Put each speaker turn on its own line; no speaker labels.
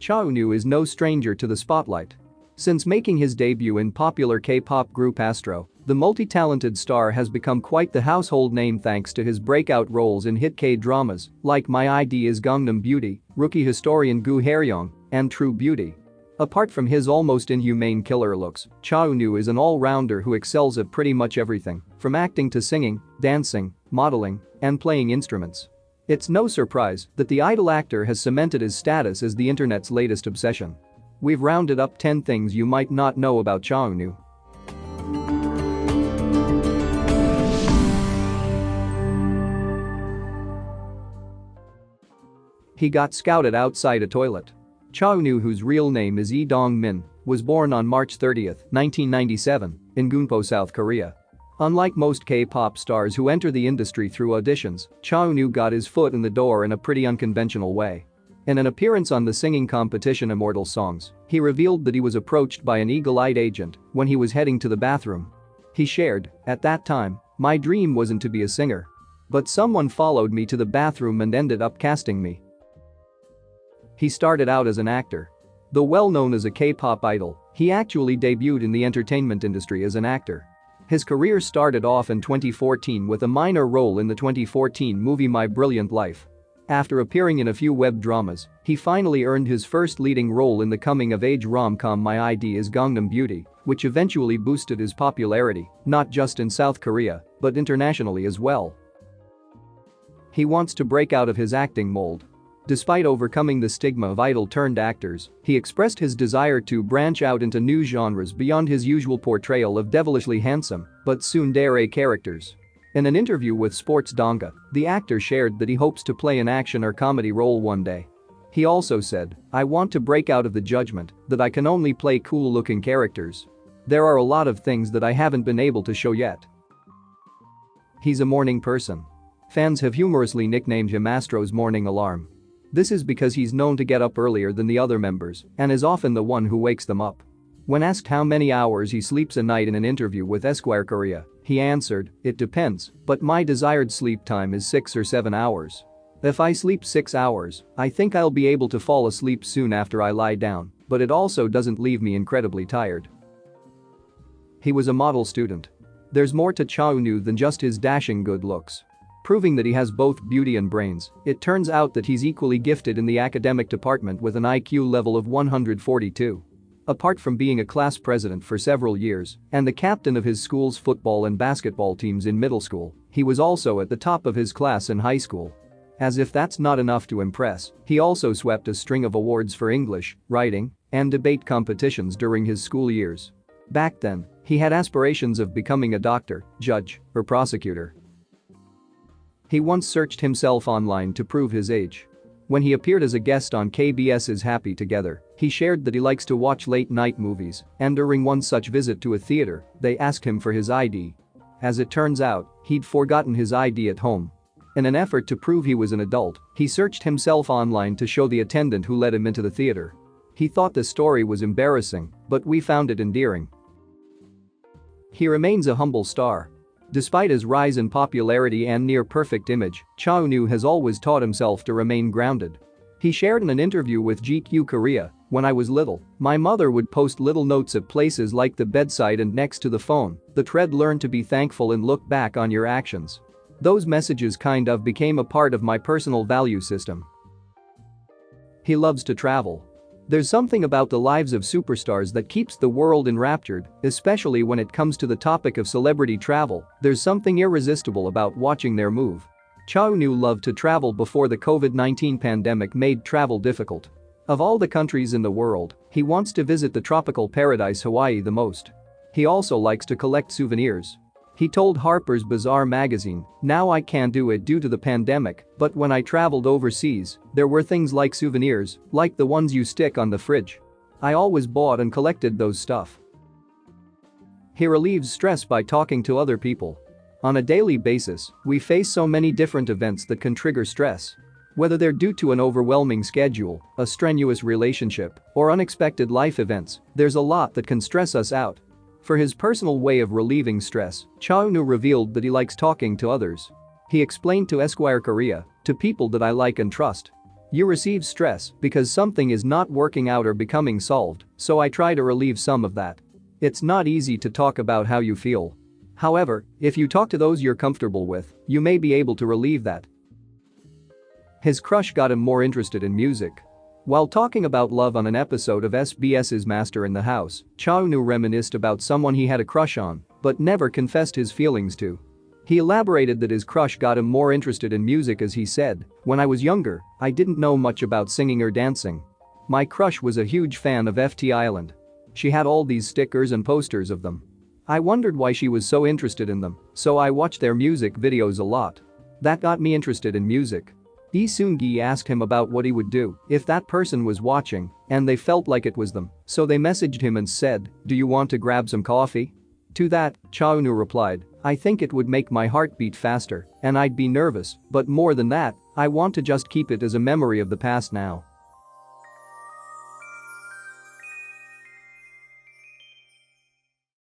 Cha Eunwoo is no stranger to the spotlight. Since making his debut in popular K-pop group Astro, the multi-talented star has become quite the household name thanks to his breakout roles in hit K-dramas like My ID is Gangnam Beauty, Rookie Historian Gu Haeryong, and True Beauty. Apart from his almost inhumane killer looks, Cha Eunwoo is an all-rounder who excels at pretty much everything, from acting to singing, dancing, modeling, and playing instruments. It's no surprise that the idol actor has cemented his status as the internet's latest obsession. We've rounded up 10 things you might not know about Cha Eunwoo. He got scouted outside a toilet. Cha Eunwoo, whose real name is Lee Dong-min, was born on March 30, 1997, in Gunpo, South Korea. Unlike most K-pop stars who enter the industry through auditions, Cha Eunwoo got his foot in the door in a pretty unconventional way. In an appearance on the singing competition Immortal Songs, he revealed that he was approached by an eagle-eyed agent when he was heading to the bathroom. He shared, "At that time, my dream wasn't to be a singer. But someone followed me to the bathroom and ended up casting me." He started out as an actor. Though well known as a K-pop idol, he actually debuted in the entertainment industry as an actor. His career started off in 2014 with a minor role in the 2014 movie My Brilliant Life. After appearing in a few web dramas, he finally earned his first leading role in the coming-of-age rom-com My ID is Gangnam Beauty, which eventually boosted his popularity, not just in South Korea, but internationally as well. He wants to break out of his acting mold. Despite overcoming the stigma of idol-turned-actors, he expressed his desire to branch out into new genres beyond his usual portrayal of devilishly handsome but tsundere characters. In an interview with Sports Donga, the actor shared that he hopes to play an action or comedy role one day. He also said, "I want to break out of the judgment that I can only play cool-looking characters. There are a lot of things that I haven't been able to show yet." He's a morning person. Fans have humorously nicknamed him Astro's morning alarm. This is because he's known to get up earlier than the other members and is often the one who wakes them up. When asked how many hours he sleeps a night in an interview with Esquire Korea, he answered, "It depends, but my desired sleep time is 6 or 7 hours. If I sleep 6 hours, I think I'll be able to fall asleep soon after I lie down, but it also doesn't leave me incredibly tired." He was a model student. There's more to Cha Eunwoo than just his dashing good looks. Proving that he has both beauty and brains, it turns out that he's equally gifted in the academic department with an IQ level of 142. Apart from being a class president for several years and the captain of his school's football and basketball teams in middle school, he was also at the top of his class in high school. As if that's not enough to impress, he also swept a string of awards for English, writing, and debate competitions during his school years. Back then, he had aspirations of becoming a doctor, judge, or prosecutor. He once searched himself online to prove his age. When he appeared as a guest on KBS's Happy Together, he shared that he likes to watch late-night movies, and during one such visit to a theater, they asked him for his ID. As it turns out, he'd forgotten his ID at home. In an effort to prove he was an adult, he searched himself online to show the attendant who let him into the theater. He thought the story was embarrassing, but we found it endearing. He remains a humble star. Despite his rise in popularity and near-perfect image, Cha Eunwoo has always taught himself to remain grounded. He shared in an interview with GQ Korea, "When I was little, my mother would post little notes at places like the bedside and next to the phone, the thread learn to be thankful and look back on your actions. Those messages kind of became a part of my personal value system." He loves to travel. There's something about the lives of superstars that keeps the world enraptured, especially when it comes to the topic of celebrity travel. There's something irresistible about watching their move. Cha Eunwoo loved to travel before the COVID-19 pandemic made travel difficult. Of all the countries in the world, he wants to visit the tropical paradise Hawaii the most. He also likes to collect souvenirs. He told Harper's Bazaar magazine, "Now I can't do it due to the pandemic, but when I traveled overseas, there were things like souvenirs, like the ones you stick on the fridge. I always bought and collected those stuff." He relieves stress by talking to other people. On a daily basis, we face so many different events that can trigger stress. Whether they're due to an overwhelming schedule, a strenuous relationship, or unexpected life events, there's a lot that can stress us out. For his personal way of relieving stress, Cha Eunwoo revealed that he likes talking to others. He explained to Esquire Korea, "To people that I like and trust. You receive stress because something is not working out or becoming solved, so I try to relieve some of that. It's not easy to talk about how you feel. However, if you talk to those you're comfortable with, you may be able to relieve that. His crush got him more interested in music. While talking about love on an episode of SBS's Master in the House, Cha Eunwoo reminisced about someone he had a crush on, but never confessed his feelings to. He elaborated that his crush got him more interested in music as he said, "When I was younger, I didn't know much about singing or dancing. My crush was a huge fan of FT Island. She had all these stickers and posters of them. I wondered why she was so interested in them, so I watched their music videos a lot. That got me interested in music." Lee Seung-gi asked him about what he would do if that person was watching and they felt like it was them, so they messaged him and said, "Do you want to grab some coffee?" To that, Cha Eunwoo replied, "I think it would make my heart beat faster and I'd be nervous, but more than that, I want to just keep it as a memory of the past now."